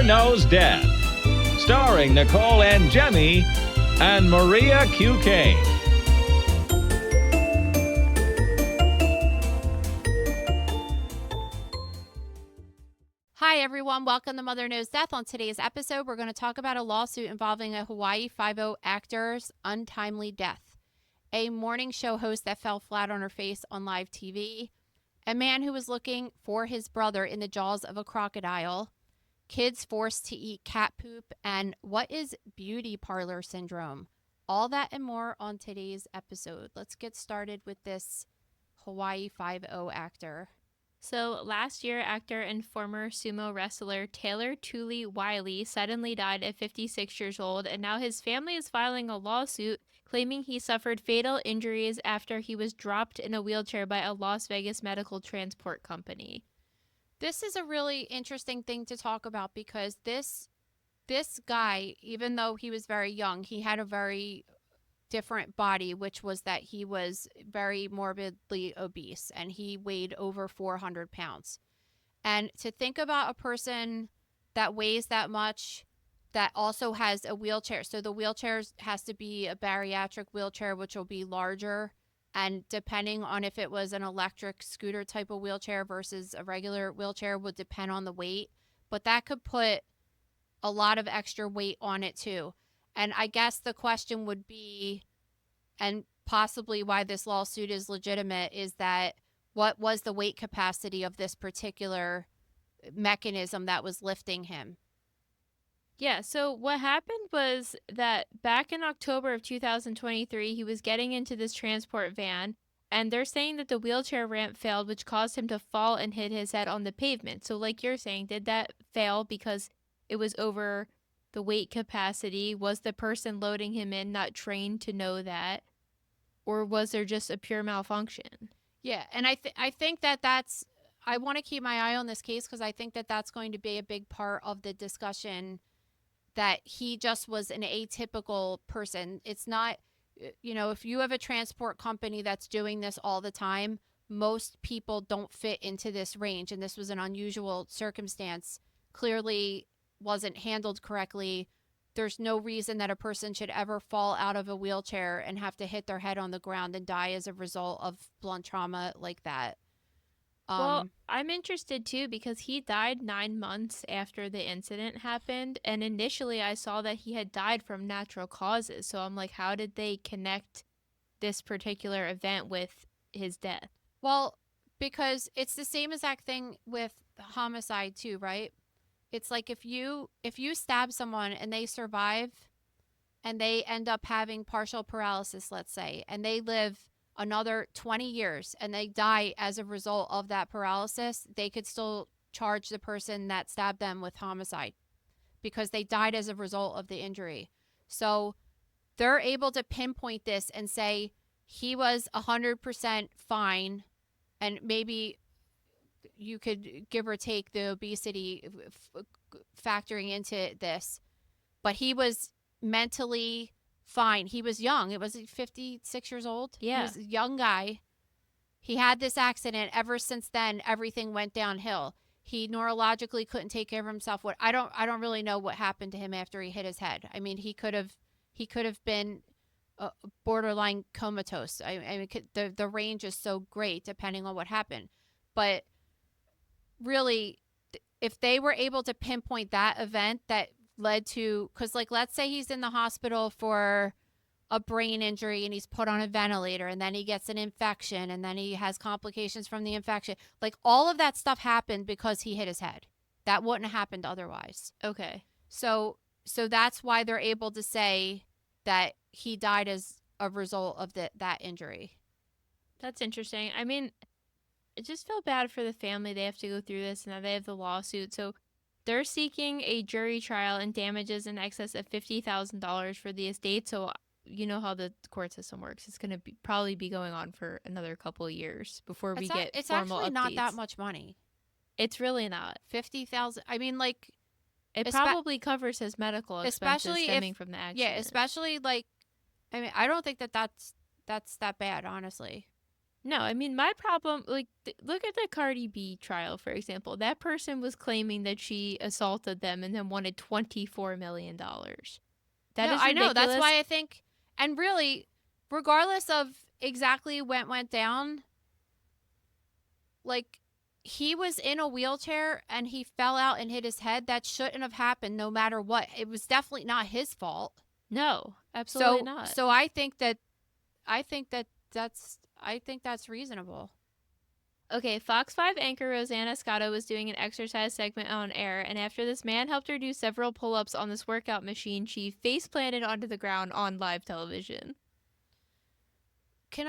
Mother Knows Death. Starring Nicole and Jemmy and Maria QK. Hi, everyone. Welcome to Mother Knows Death. On today's episode, we're going to talk about a lawsuit involving a Hawaii Five-0 actor's untimely death, a morning show host that fell flat on her face on live TV, a man who was looking for his brother in the jaws of a crocodile, kids forced to eat cat poop, and what is beauty parlor syndrome? All that and more on today's episode. Let's get started with this Hawaii Five-0 actor. So last year, actor and former sumo wrestler Taylor Tuli Wily suddenly died at 56 years old, and now his family is filing a lawsuit claiming he suffered fatal injuries after he was dropped in a wheelchair by a Las Vegas medical transport company. This is a really interesting thing to talk about because this guy, even though he was very young, he had a very different body, which was that he was very morbidly obese and he weighed over 400 pounds. And to think about a person that weighs that much that also has a wheelchair. So the wheelchair has to be a bariatric wheelchair, which will be larger. And depending on if it was an electric scooter type of wheelchair versus a regular wheelchair would depend on the weight. But that could put a lot of extra weight on it too. And I guess the question would be, and possibly why this lawsuit is legitimate, is that what was the weight capacity of this particular mechanism that was lifting him? Yeah, so what happened was that back in October of 2023, he was getting into this transport van, and they're saying that the wheelchair ramp failed, which caused him to fall and hit his head on the pavement. So like you're saying, did that fail because it was over the weight capacity? Was the person loading him in not trained to know that? Or was there just a pure malfunction? Yeah, and I think that's, I want to keep my eye on this case because I think that that's going to be a big part of the discussion, that he just was an atypical person. It's not, if you have a transport company that's doing this all the time, most people don't fit into this range, and this was an unusual circumstance. Clearly wasn't handled correctly. There's no reason that a person should ever fall out of a wheelchair and have to hit their head on the ground and die as a result of blunt trauma like that. Well, I'm interested too because he died 9 months after the incident happened, and initially I saw that he had died from natural causes. So I'm like, how did they connect this particular event with his death? Well, because it's the same exact thing with homicide too, right? It's like if you stab someone and they survive and they end up having partial paralysis, let's say, and they live another 20 years and they die as a result of that paralysis, they could still charge the person that stabbed them with homicide because they died as a result of the injury. So they're able to pinpoint this and say he was 100% fine, and maybe you could give or take the obesity factoring into this, but he was mentally fine. He was young. It was 56 years old. Yeah. He was a young guy. He had this accident. Ever since then, everything went downhill. He neurologically couldn't take care of himself. I don't really know what happened to him after he hit his head. I mean, he could have been borderline comatose. I mean, the range is so great depending on what happened. But really, if they were able to pinpoint that event that led to, because like let's say he's in the hospital for a brain injury and he's put on a ventilator and then he gets an infection and then he has complications from the infection, like all of that stuff happened because he hit his head. That wouldn't have happened otherwise. Okay. So that's why they're able to say that he died as a result of that injury. That's interesting. I mean, I just feel bad for the family. They have to go through this, and now they have the lawsuit. So they're seeking a jury trial and damages in excess of $50,000 for the estate. So you know how the court system works. It's going to probably be going on for another couple of years before we get it's formal actually updates. not that much money. It's really not. 50,000. I mean, like, it probably covers his medical expenses especially stemming from the accident. Yeah, especially like, I mean, I don't think that's that bad, honestly. No, I mean, my problem, like, look at the Cardi B trial, for example. That person was claiming that she assaulted them and then wanted $24 million. That No, is I know. That's ridiculous. why I think, and really, regardless of exactly what went down, like, he was in a wheelchair and he fell out and hit his head. That shouldn't have happened no matter what. It was definitely not his fault. No, absolutely So not. so I think that I think that's reasonable. Okay, Fox 5 anchor Rosanna Scotto was doing an exercise segment on air, and after this man helped her do several pull ups on this workout machine, she face planted onto the ground on live television. Could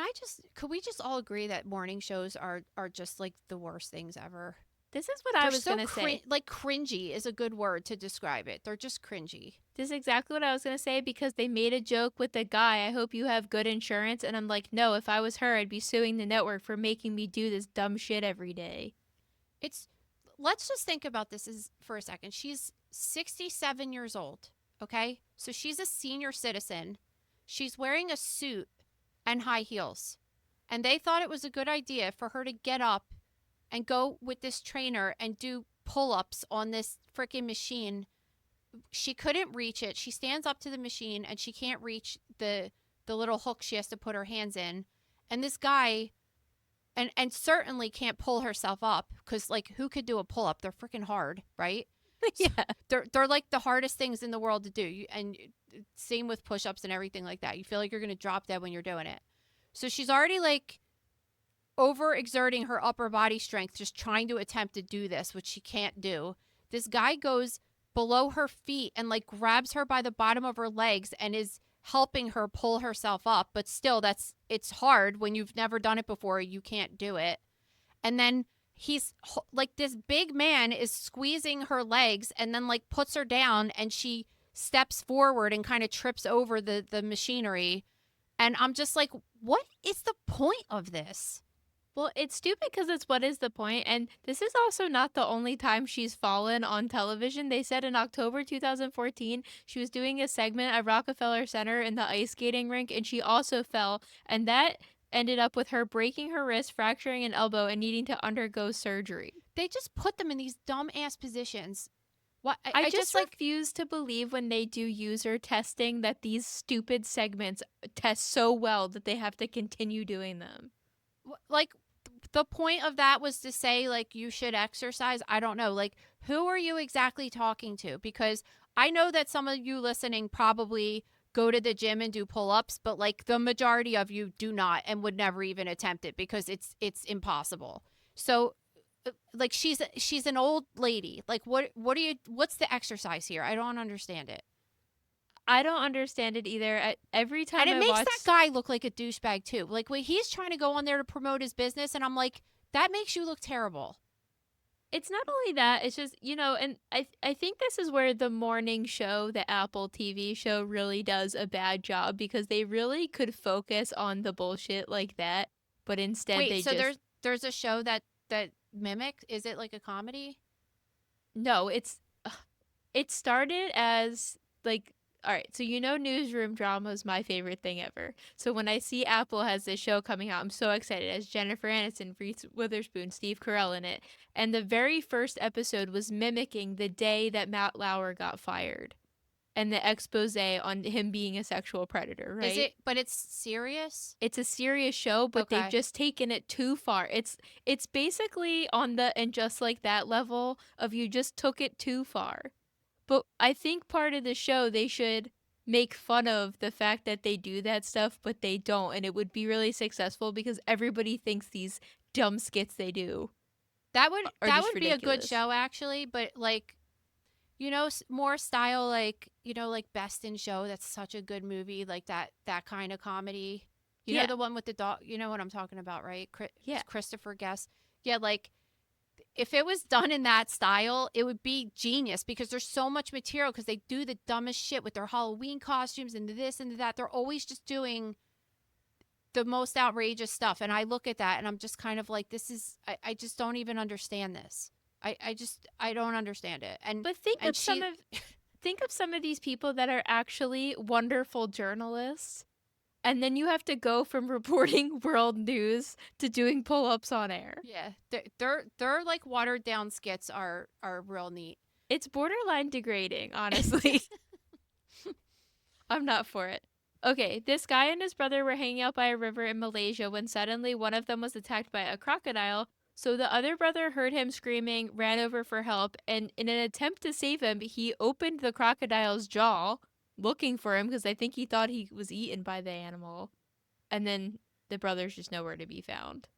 we just all agree that morning shows are just like the worst things ever? This is what I They're was so going to say. like cringy is a good word to describe it. They're just cringy. This is exactly what I was going to say because they made a joke with the guy. I hope you have good insurance. And I'm like, no, if I was her, I'd be suing the network for making me do this dumb shit every day. Let's just think about this for a second. She's 67 years old, okay? So she's a senior citizen. She's wearing a suit and high heels. And they thought it was a good idea for her to get up and go with this trainer and do pull-ups on this freaking machine. She couldn't reach it. She stands up to the machine and she can't reach the little hook she has to put her hands in. And this guy and certainly can't pull herself up because like who could do a pull-up? They're freaking hard, right? Yeah. They're like the hardest things in the world to do. And same with push-ups and everything like that. You feel like you're going to drop dead when you're doing it. So she's already like overexerting her upper body strength just trying to attempt to do this, which she can't do. This guy goes below her feet and like grabs her by the bottom of her legs and is helping her pull herself up, but still it's hard when you've never done it before. You can't do it. And then he's like this big man is squeezing her legs and then like puts her down and she steps forward and kind of trips over the machinery. And I'm just like, what is the point of this? Well, it's stupid because it's what is the point? And this is also not the only time she's fallen on television. They said in October 2014, she was doing a segment at Rockefeller Center in the ice skating rink, and she also fell. And that ended up with her breaking her wrist, fracturing an elbow, and needing to undergo surgery. They just put them in these dumb ass positions. What I just refuse to believe when they do user testing that these stupid segments test so well that they have to continue doing them. like the point of that was to say like you should exercise. I don't know. Like who are you exactly talking to? Because I know that some of you listening probably go to the gym and do pull-ups, but like the majority of you do not and would never even attempt it because it's impossible. So like she's an old lady. Like what's the exercise here? I don't understand it. I don't understand it either. Every time And it I makes watch that guy look like a douchebag too. Like when he's trying to go on there to promote his business, and I'm like, that makes you look terrible. it's not only that, it's just, and I think this is where the morning show, the Apple TV show, really does a bad job because they really could focus on the bullshit like that, but instead Wait, they so just there's a show that mimics? Is it like a comedy? no, it started as like, all right, so newsroom drama is my favorite thing ever. So when I see Apple has this show coming out, I'm so excited. As Jennifer Aniston, Reese Witherspoon, Steve Carell in it, and the very first episode was mimicking the day that Matt Lauer got fired, and the expose on him being a sexual predator. Right? Is it? But it's serious. It's a serious show, but they've Okay. just taken it too far. It's basically on the and just like that level of you just took it too far. But I think part of the show they should make fun of the fact that they do that stuff, but they don't, and it would be really successful because everybody thinks these dumb skits they do That would are that just would be a good ridiculous. show actually, but like more style like like Best in Show. That's such a good movie, like that kind of comedy. You Yeah. know the one with the dog. You know what I'm talking about, right? Yeah. Christopher Guest. Yeah, like if it was done in that style, it would be genius because there's so much material because they do the dumbest shit with their Halloween costumes and this and that. They're always just doing the most outrageous stuff. And I look at that and I'm just kind of like, I just don't even understand this. I don't understand it. And But think and of some of these people that are actually wonderful journalists. And then you have to go from reporting world news to doing pull-ups on air. Yeah, they're like watered down skits are real neat. It's borderline degrading, honestly. I'm not for it. Okay, this guy and his brother were hanging out by a river in Malaysia when suddenly one of them was attacked by a crocodile. So the other brother heard him screaming, ran over for help, and in an attempt to save him, he opened the crocodile's jaw, looking for him because I think he thought he was eaten by the animal. And then the brother's just nowhere to be found.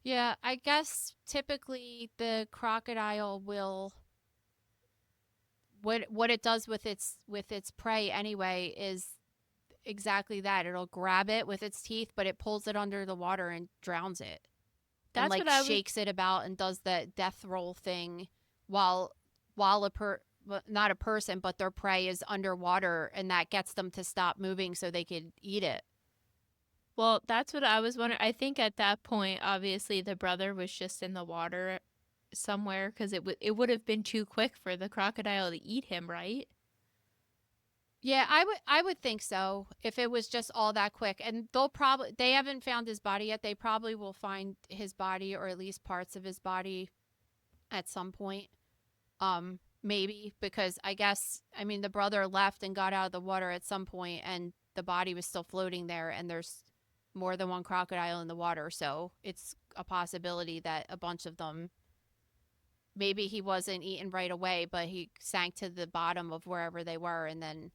Yeah, I guess typically the crocodile will what it does with its prey anyway is exactly that. It'll grab it with its teeth, but it pulls it under the water and drowns it. That's and like what I was... shakes it about and does the death roll thing while not a person, but their prey is underwater, and that gets them to stop moving so they could eat it. Well, that's what I was wondering. I think at that point, obviously, the brother was just in the water somewhere because it would have been too quick for the crocodile to eat him, right? Yeah, I would think so if it was just all that quick. And they haven't found his body yet. They probably will find his body, or at least parts of his body, at some point. Maybe because I mean the brother left and got out of the water at some point, and the body was still floating there, and there's more than one crocodile in the water, so it's a possibility that a bunch of them, maybe he wasn't eaten right away, but he sank to the bottom of wherever they were, and then,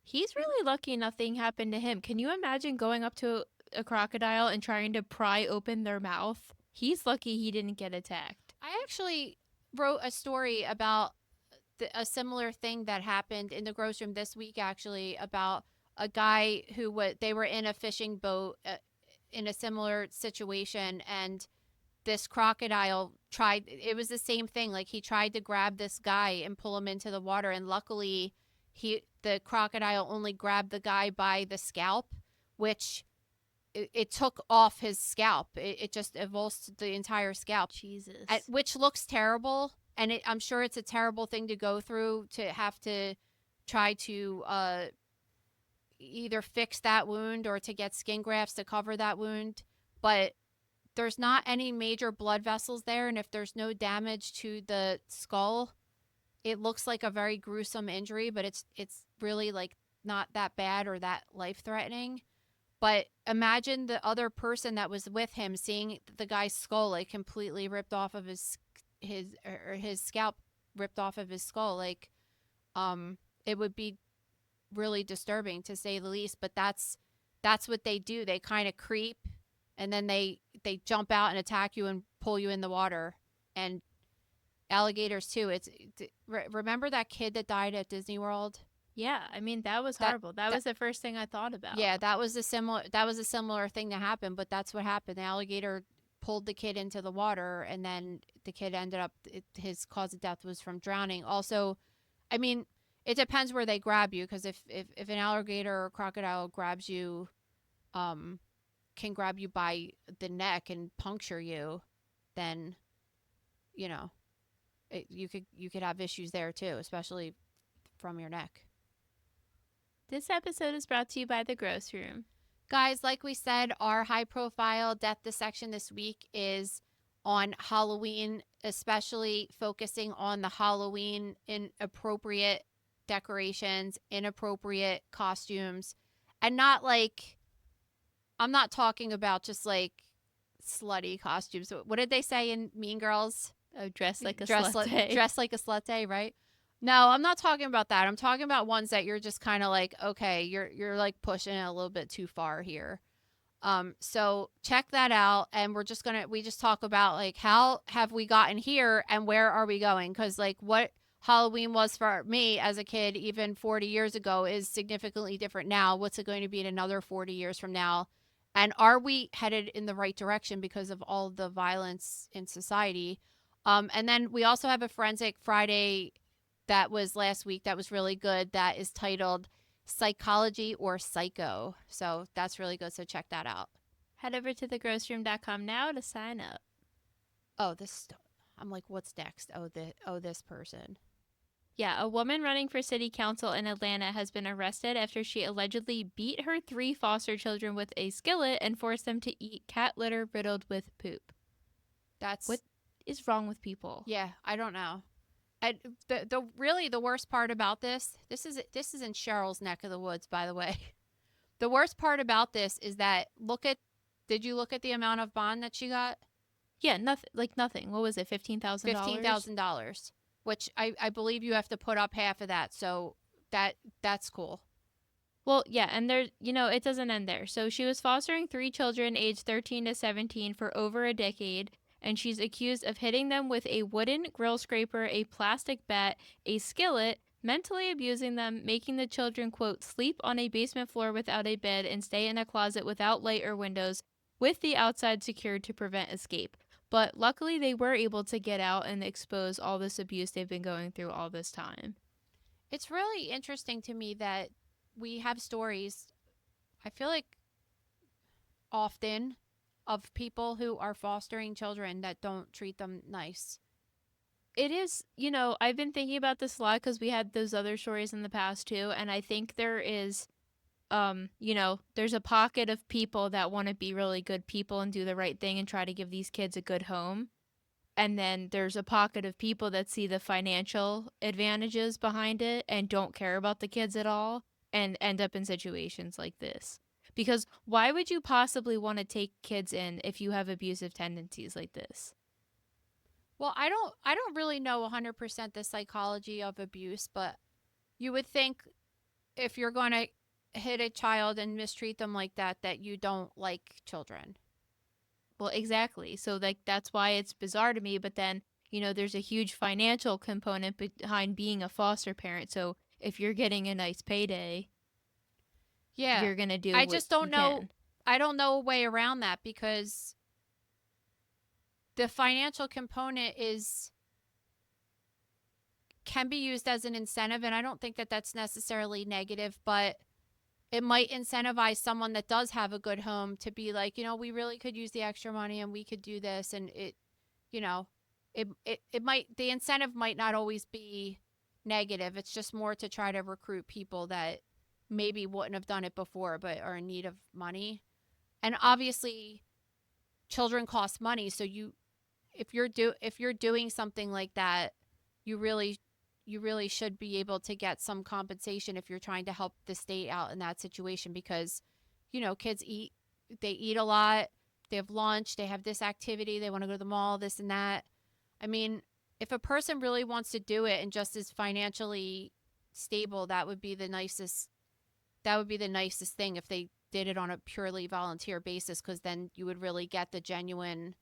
He's really lucky nothing happened to him. Can you imagine going up to a crocodile and trying to pry open their mouth? He's lucky he didn't get attacked. I actually wrote a story about a similar thing that happened in the grocery room this week, actually, about a guy who they were in a fishing boat in a similar situation, and this crocodile it was the same thing. Like, he tried to grab this guy and pull him into the water, and luckily the crocodile only grabbed the guy by the scalp, which it took off his scalp. It just evulsed the entire scalp. Jesus. Which looks terrible, and I'm sure it's a terrible thing to go through, to have to try to either fix that wound or to get skin grafts to cover that wound. But there's not any major blood vessels there, and if there's no damage to the skull, it looks like a very gruesome injury, but it's really like not that bad or that life-threatening. But imagine the other person that was with him seeing the guy's skull like completely ripped off of his scalp ripped off of his skull. Like, it would be really disturbing, to say the least. But that's what they do. They kind of creep, and then they jump out and attack you and pull you in the water. And alligators too. Remember that kid that died at Disney World? Yeah, I mean, that was horrible. That was the first thing I thought about. Yeah, that was a similar thing to happen, but that's what happened. The alligator pulled the kid into the water, and then the kid ended up, his cause of death was from drowning. Also, I mean, it depends where they grab you, because if an alligator or crocodile grabs you, can grab you by the neck and puncture you, then, you could have issues there too, especially from your neck. This episode is brought to you by The Gross Room. Guys, like we said, our high-profile death dissection this week is on Halloween, especially focusing on the Halloween inappropriate decorations, inappropriate costumes, and not like, I'm not talking about just like slutty costumes. What did they say in Mean Girls? Oh, dress like a slut. Dress like a slut, right? No, I'm not talking about that. I'm talking about ones that you're just kind of like, okay, you're like pushing it a little bit too far here. So check that out, and we just talk about like, how have we gotten here and where are we going? Because like what Halloween was for me as a kid even 40 years ago is significantly different now. What's it going to be in another 40 years from now? And are we headed in the right direction because of all the violence in society? And then we also have a Forensic Friday that was last week that was really good, that is titled Psychology or Psycho. So that's really good, so check that out. Head over to thegrossroom.com now to sign up. Oh, I'm like, what's next? This person. Yeah, a woman running for city council in Atlanta has been arrested after she allegedly beat her 3 foster children with a skillet and forced them to eat cat litter riddled with poop. That's What is wrong with people? yeah, I don't know. And the worst part about this is in Cheryl's neck of the woods, by the way. The worst part about this is that did you look at the amount of bond that she got? Yeah, nothing. What was it? $15,000. $15,000, which I believe you have to put up half of that. So that's cool. Well, yeah, and it doesn't end there. So she was fostering 3 children aged 13 to 17 for over a decade, and she's accused of hitting them with a wooden grill scraper, a plastic bat, a skillet, mentally abusing them, making the children, quote, sleep on a basement floor without a bed and stay in a closet without light or windows, with the outside secured to prevent escape. But luckily, they were able to get out and expose all this abuse they've been going through all this time. It's really interesting to me that we have stories, I feel like often, of people who are fostering children that don't treat them nice. It is, I've been thinking about this a lot because we had those other stories in the past too, and I think there is, there's a pocket of people that want to be really good people and do the right thing and try to give these kids a good home. And then there's a pocket of people that see the financial advantages behind it and don't care about the kids at all and end up in situations like this. Because why would you possibly want to take kids in if you have abusive tendencies like this? Well, I don't really know 100% the psychology of abuse, but you would think if you're going to hit a child and mistreat them like that you don't like children. Well, exactly. So that's why it's bizarre to me, but then, there's a huge financial component behind being a foster parent. So if you're getting a nice payday, yeah, you're going to do I what just don't you know. can. I don't know a way around that because the financial component can be used as an incentive, and I don't think that that's necessarily negative, but it might incentivize someone that does have a good home to be like, we really could use the extra money and we could do this, and the incentive might not always be negative. It's just more to try to recruit people that maybe wouldn't have done it before but are in need of money. And obviously children cost money, so if you're doing something like that, you really should be able to get some compensation if you're trying to help the state out in that situation, because kids eat a lot, they have lunch, they have this activity, they want to go to the mall, this and that. I mean, if a person really wants to do it and just is financially stable, that would be the nicest thing if they did it on a purely volunteer basis, because then you would really get the genuine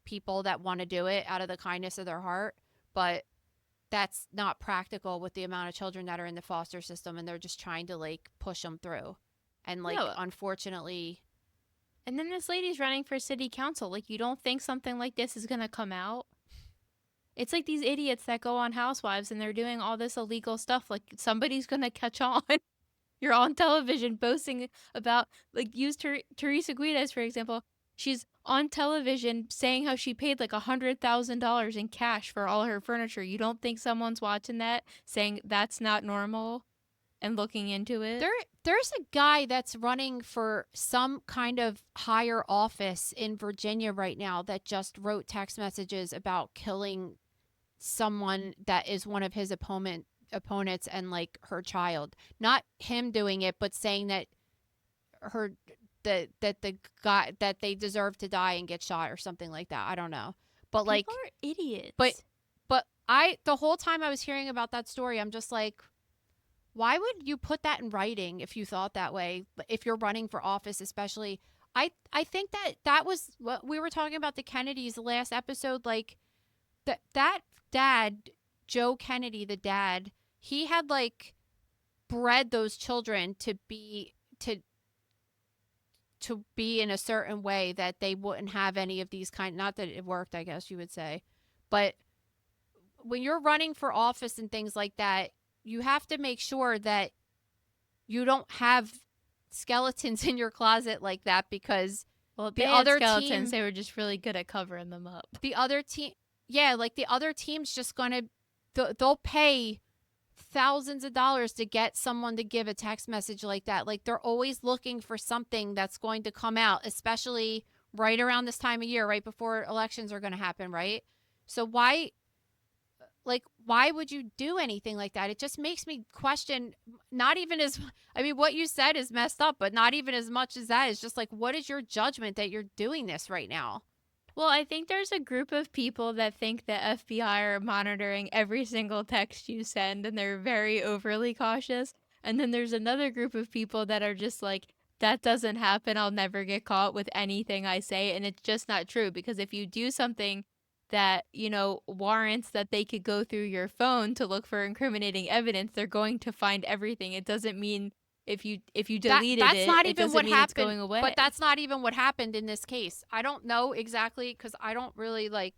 people that want to do it out of the kindness of their heart. But that's not practical with the amount of children that are in the foster system, and they're just trying to push them through. And No. unfortunately. And then this lady's running for city council. You don't think something like this is going to come out? It's like these idiots that go on Housewives and they're doing all this illegal stuff. Somebody's going to catch on. You're on television boasting about, use Teresa Guides, for example. She's on television saying how she paid $100,000 in cash for all her furniture. You don't think someone's watching that, saying that's not normal and looking into it? There's a guy that's running for some kind of higher office in Virginia right now that just wrote text messages about killing someone that is one of his opponents and her child. Not him doing it, but saying that the guy, that they deserve to die and get shot or something like that. I don't know. But people are idiots. But the whole time I was hearing about that story, I'm just like, why would you put that in writing if you thought that way? If you're running for office, especially, I think that was what we were talking about the Kennedys the last episode. That dad, Joe Kennedy, the dad, he had bred those children to be in a certain way that they wouldn't have any of these not that it worked, I guess you would say. But when you're running for office and things like that, you have to make sure that you don't have skeletons in your closet like that, because the other skeletons, they were just really good at covering them up. The other team, the other team's just they'll pay thousands of dollars to get someone to give a text message like that. Like, they're always looking for something that's going to come out, especially right around this time of year, right before elections are going to happen, right? So why would you do anything like that? It just makes me question, not even as, I mean, what you said is messed up, but not even as much as that. Is just like, what is your judgment that you're doing this right now? Well, I think there's a group of people that think the FBI are monitoring every single text you send, and they're very overly cautious. And then there's another group of people that are just like, that doesn't happen. I'll never get caught with anything I say. And it's just not true, because if you do something that, warrants that they could go through your phone to look for incriminating evidence, they're going to find everything. It doesn't mean if you deleted That's not it even doesn't what mean it's happened. going away. But that's not even what happened in this case. I don't know exactly, because I don't really like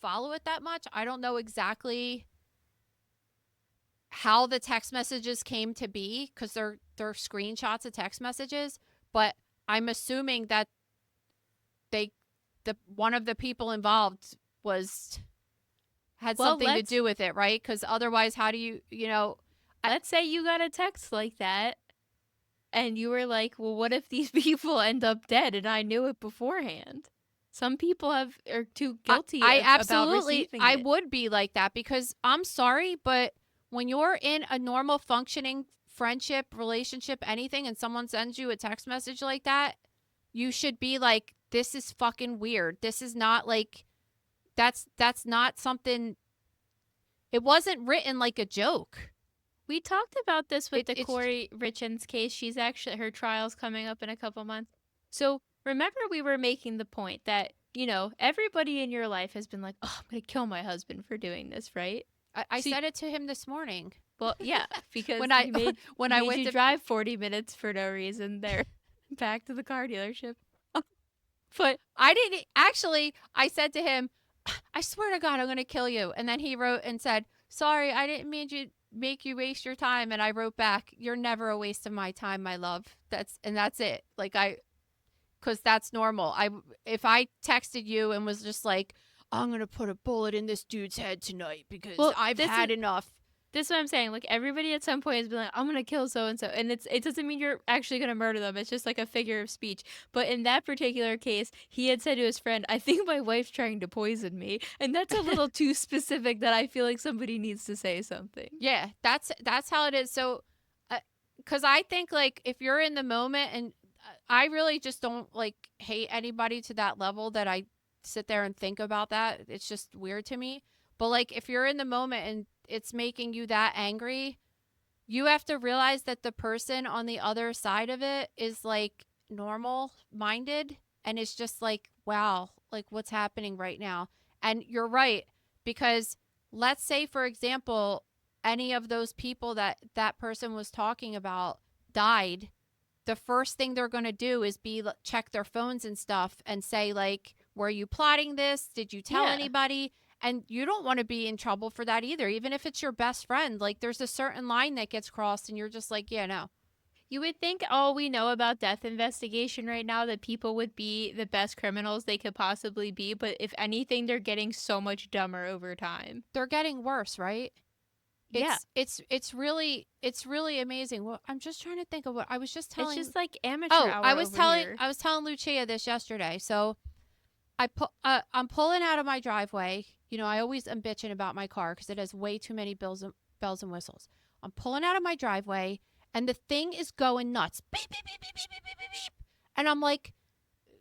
follow it that much. I don't know exactly how the text messages came to be, because they're screenshots of text messages. But I'm assuming that one of the people involved had something to do with it, right? Because otherwise, how do you let's say you got a text like that and you were like, well, what if these people end up dead and I knew it beforehand? Some people are too guilty about receiving I it. would be like that, because I'm sorry, but when you're in a normal functioning friendship, relationship, anything, and someone sends you a text message like that, you should be like, this is fucking weird. This is not like, that's not something, it wasn't written like a joke. We talked about this with the Corey Richens case. She's actually, her trial's coming up in a couple months. So remember, we were making the point that, everybody in your life has been like, oh, I'm going to kill my husband for doing this, right? I said it to him this morning. Well, yeah, because when I went to drive 40 minutes for no reason there back to the car dealership. But I didn't actually. I said to him, I swear to God, I'm going to kill you. And then he wrote and said, sorry, I didn't mean to make you waste your time. And I wrote back, you're never a waste of my time, my love. That's it. Like, because that's normal. If I texted you and was just like, I'm going to put a bullet in this dude's head tonight because I've had enough. This is what I'm saying. Like, everybody at some point has been like, I'm going to kill so-and-so. And it doesn't mean you're actually going to murder them. It's just like a figure of speech. But in that particular case, he had said to his friend, I think my wife's trying to poison me. And that's a little too specific that I feel like somebody needs to say something. Yeah, that's how it is. So, because I think, like, if you're in the moment, and I really just don't, like, hate anybody to that level that I sit there and think about that. It's just weird to me. But, like, if you're in the moment and it's making you that angry, you have to realize that the person on the other side of it is, like, normal minded, and it's just like, wow, like, what's happening right now? And you're right, because let's say, for example, any of those people that person was talking about died, the first thing they're going to do is check their phones and stuff and say, like, were you plotting this? Did you tell anybody? And you don't want to be in trouble for that either, even if it's your best friend. Like, there's a certain line that gets crossed and you're just like, yeah, no. You would think all we know about death investigation right now, that people would be the best criminals they could possibly be. But if anything, they're getting so much dumber over time. They're getting worse, right? It's really amazing. Well, I'm just trying to think of what I was just telling. It's just like amateur hour I was telling here. I was telling Lucia this yesterday. So I'm pulling out of my driveway. I always am bitching about my car because it has way too many bells and whistles. I'm pulling out of my driveway, and the thing is going nuts. Beep, beep, beep, beep, beep, beep, beep, beep. And I'm like,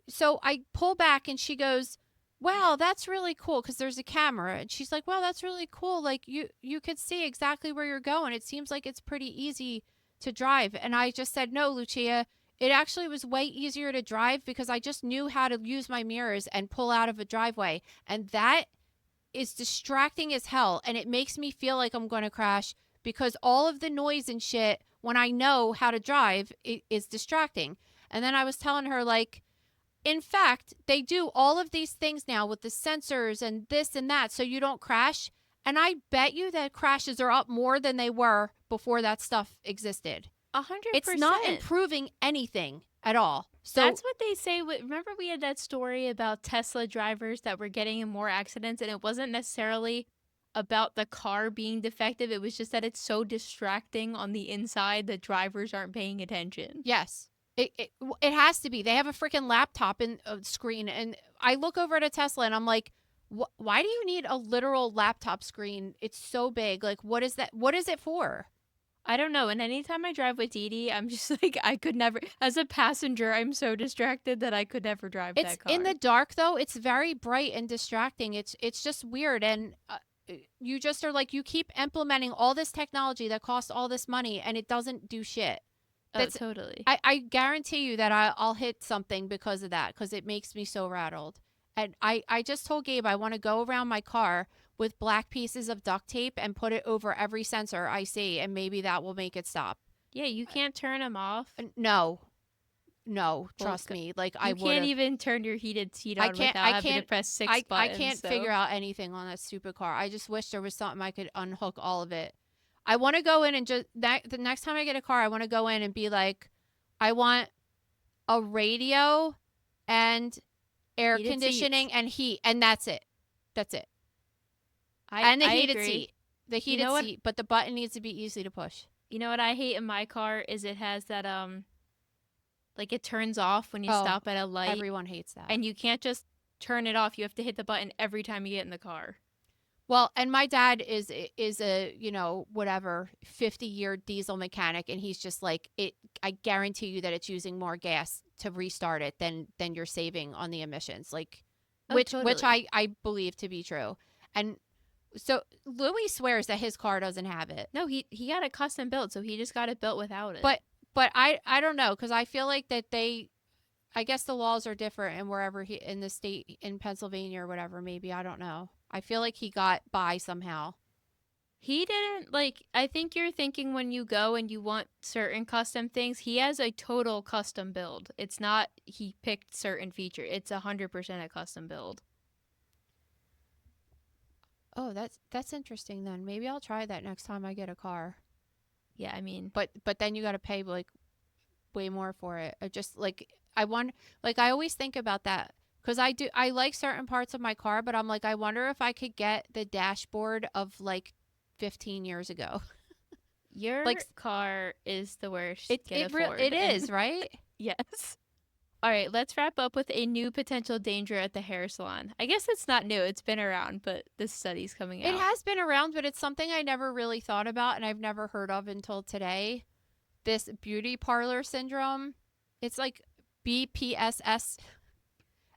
so I pull back, and she goes, wow, that's really cool, because there's a camera. And she's like, wow, that's really cool. Like, you could see exactly where you're going. It seems like it's pretty easy to drive. And I just said, no, Lucia, it actually was way easier to drive because I just knew how to use my mirrors and pull out of a driveway. And that is distracting as hell. And it makes me feel like I'm going to crash, because all of the noise and shit, when I know how to drive, it is distracting. And then I was telling her, like, in fact, they do all of these things now with the sensors and this and that so you don't crash. And I bet you that crashes are up more than they were before that stuff existed. 100%. It's not improving anything at all. So that's what they say. Remember, we had that story about Tesla drivers that were getting in more accidents, and it wasn't necessarily about the car being defective. It was just that it's so distracting on the inside that drivers aren't paying attention. Yes. It has to be. They have a freaking laptop in screen, and I look over at a Tesla and I'm like, why do you need a literal laptop screen? It's so big. Like, what is that? What is it for? I don't know. And anytime I drive with Dee Dee, I'm just like, I could never, as a passenger, I'm so distracted that I could never drive It's that car. in the dark though. It's very bright and distracting. It's just weird, and you just are like, you keep implementing all this technology that costs all this money, and it doesn't do shit. That's totally. I guarantee you that I'll hit something because of that, because it makes me so rattled. And I just told Gabe I want to go around my car with black pieces of duct tape and put it over every sensor I see, and maybe that will make it stop. Yeah, you can't turn them off. No, trust me. Like, I You can't even turn your heated seat on without having to press 6 buttons. I can't figure out anything on that stupid car. I just wish there was something I could unhook all of it. I want to go in and just the next time I get a car, I want to go in and be like, I want a radio and air Heated conditioning seats. and heat, and that's it. That's it. I heated agree. seat. The heated seat, but the button needs to be easy to push. You know what I hate in my car is it has that like it turns off when you stop at a light. Everyone hates that. And you can't just turn it off. You have to hit the button every time you get in the car. Well, and my dad is a, 50-year diesel mechanic, and he's just like, I guarantee you that it's using more gas to restart it than you're saving on the emissions. Like, which I believe to be true. And so Louis swears that his car doesn't have it. No, he got it custom built, so he just got it built without it. But I don't know, because I feel like that I guess the laws are different and wherever in the state, in Pennsylvania or whatever, maybe, I don't know. I feel like he got by somehow. He didn't, I think you're thinking when you go and you want certain custom things, he has a total custom build. It's not he picked certain feature. It's 100% a custom build. Oh, that's interesting then. Maybe I'll try that next time I get a car. Yeah, I mean, but then you got to pay like way more for it. I always think about that, because I like certain parts of my car, but I'm like, I wonder if I could get the dashboard of like 15 years ago. Your car is the worst. It is, right? Yes. All right, let's wrap up with a new potential danger at the hair salon. I guess it's not new. It's been around, but this study's coming out. It has been around, but it's something I never really thought about, and I've never heard of until today. This beauty parlor syndrome. It's like BPSS.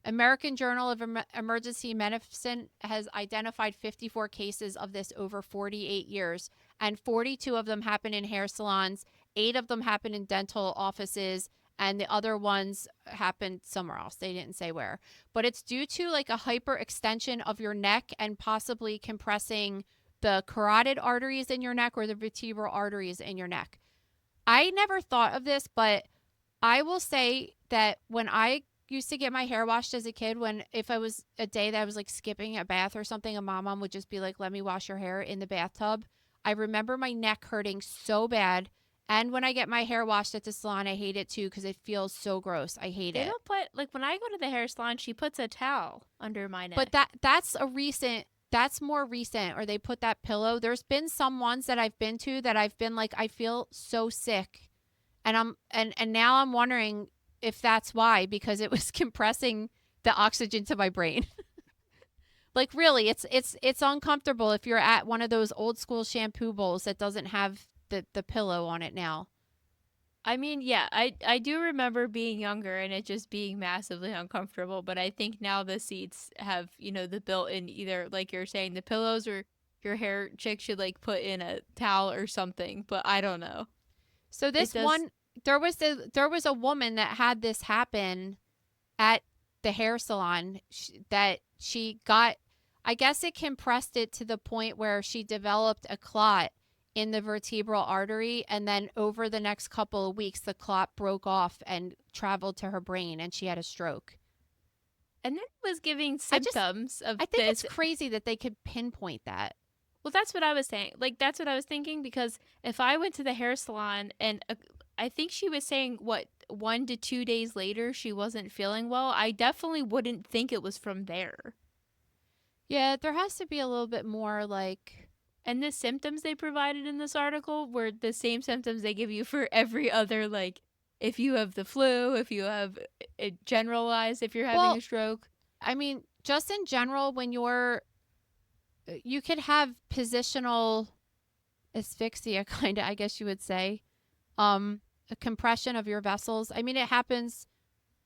American Journal of Emergency Medicine has identified 54 cases of this over 48 years, and 42 of them happen in hair salons, 8 of them happen in dental offices, and the other ones happened somewhere else. They didn't say where. But it's due to like a hyperextension of your neck and possibly compressing the carotid arteries in your neck or the vertebral arteries in your neck. I never thought of this, but I will say that when I used to get my hair washed as a kid, if I was a day that I was like skipping a bath or something, and my mom would just be like, let me wash your hair in the bathtub. I remember my neck hurting so bad. And when I get my hair washed at the salon, I hate it too, because it feels so gross. I hate it. They don't put, when I go to the hair salon, she puts a towel under my neck. But that's more recent, or they put that pillow. There's been some ones that I've been to that I've been like, I feel so sick. And now I'm wondering if that's why, because it was compressing the oxygen to my brain. Like, really, it's uncomfortable if you're at one of those old school shampoo bowls that doesn't have the pillow on it now. I mean, yeah, I do remember being younger and it just being massively uncomfortable, but I think now the seats have, the built-in, either like you're saying, the pillows, or your hair chick should like put in a towel or something, but I don't know. So there was a woman that had this happen at the hair salon that she got, I guess it compressed it to the point where she developed a clot in the vertebral artery, and then over the next couple of weeks the clot broke off and traveled to her brain, and she had a stroke. And then it was giving symptoms of this. I think it's crazy that they could pinpoint that. Well, that's what I was saying. Like, that's what I was thinking, because if I went to the hair salon and I think she was saying, 1 to 2 days later she wasn't feeling well, I definitely wouldn't think it was from there. Yeah, there has to be a little bit more like, And the symptoms they provided in this article were the same symptoms they give you for every other, like, if you have the flu, if you have it generalized, if you're having well, a stroke. I mean, just in general, when you could have positional asphyxia, kind of, I guess you would say, a compression of your vessels. I mean, it happens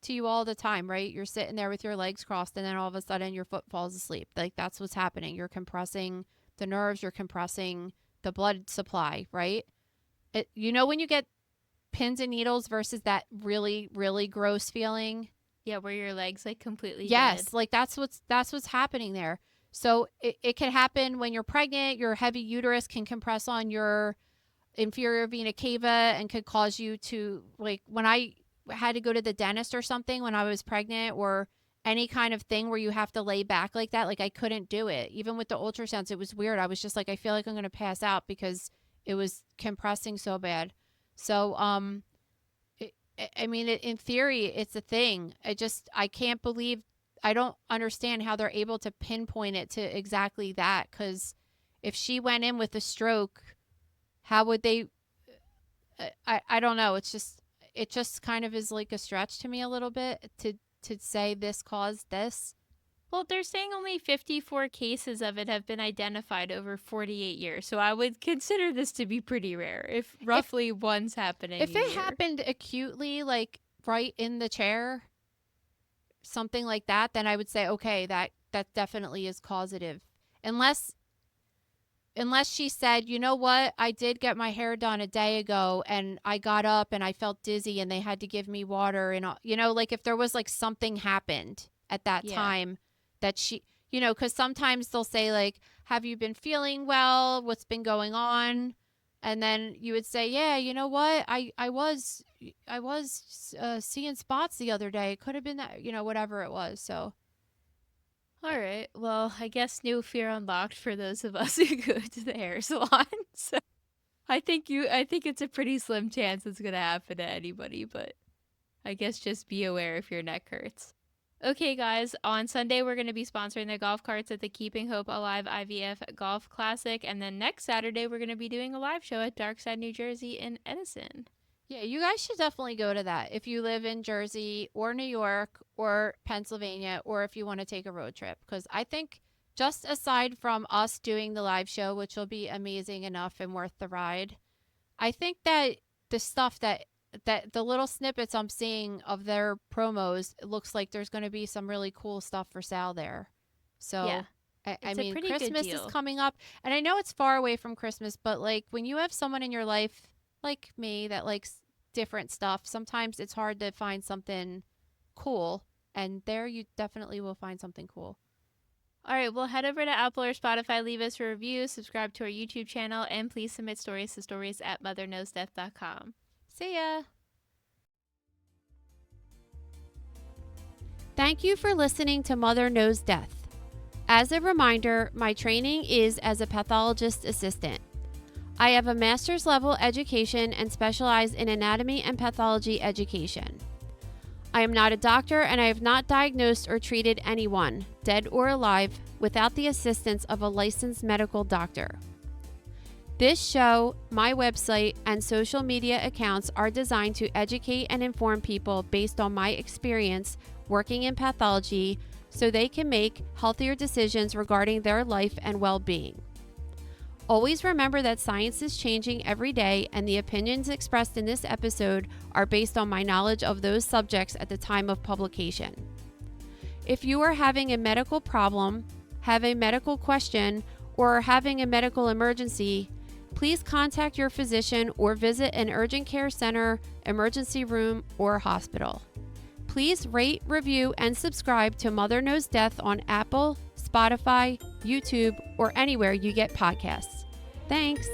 to you all the time, right? You're sitting there with your legs crossed, and then all of a sudden your foot falls asleep. Like, that's what's happening. You're compressing the nerves, you're compressing the blood supply, right? When you get pins and needles versus that really, really gross feeling. Yeah, where your legs like completely Yes, dead. like that's what's happening there. So it can happen when you're pregnant. Your heavy uterus can compress on your inferior vena cava and could cause you to, like, when I had to go to the dentist or something when I was pregnant, or any kind of thing where you have to lay back like that, like I couldn't do it. Even with the ultrasounds, it was weird. I was just like, I feel like I'm going to pass out because it was compressing so bad. So, I mean, in theory, it's a thing. I can't believe, I don't understand how they're able to pinpoint it to exactly that. Because if she went in with a stroke, how would they? I don't know. It just kind of is like a stretch to me a little bit to say this caused this. Well, they're saying only 54 cases of it have been identified over 48 years. So I would consider this to be pretty rare, if roughly one's happening If a it year. happened acutely, like right in the chair, something like that, then I would say, okay, that definitely is causative. Unless she said, you know what, I did get my hair done a day ago and I got up and I felt dizzy and they had to give me water, and like if there was like something happened at that Yeah. time that she, because sometimes they'll say like, have you been feeling well? What's been going on? And then you would say, yeah, you know what? I was seeing spots the other day. It could have been that, whatever it was. So All right. Well, I guess new fear unlocked for those of us who go to the hair salon. So I think it's a pretty slim chance it's going to happen to anybody, but I guess just be aware if your neck hurts. Okay, guys, on Sunday, we're going to be sponsoring the golf carts at the Keeping Hope Alive IVF Golf Classic. And then next Saturday, we're going to be doing a live show at Darkside, New Jersey in Edison. yeah, you guys should definitely go to that if you live in Jersey or New York or Pennsylvania, or if you want to take a road trip. Because I think, just aside from us doing the live show, which will be amazing enough and worth the ride, I think that the stuff that the little snippets I'm seeing of their promos, it looks like there's going to be some really cool stuff for sale there. So Yeah, I it's a mean, pretty good Christmas is deal. coming up, and I know it's far away from Christmas, but like when you have someone in your life like me that likes different stuff, sometimes it's hard to find something cool, and there you definitely will find something cool. All right, well, head over to Apple or Spotify, leave us a review, subscribe to our YouTube channel, and please submit stories to stories@motherknowsdeath.com. See ya. Thank you for listening to Mother Knows Death. As a reminder, my training is as a pathologist assistant. I have a master's level education and specialize in anatomy and pathology education. I am not a doctor, and I have not diagnosed or treated anyone, dead or alive, without the assistance of a licensed medical doctor. This show, my website, and social media accounts are designed to educate and inform people based on my experience working in pathology, so they can make healthier decisions regarding their life and well-being. Always remember that science is changing every day, and the opinions expressed in this episode are based on my knowledge of those subjects at the time of publication. If you are having a medical problem, have a medical question, or are having a medical emergency, please contact your physician or visit an urgent care center, emergency room, or hospital. Please rate, review, and subscribe to Mother Knows Death on Apple, Spotify, YouTube, or anywhere you get podcasts. Thanks.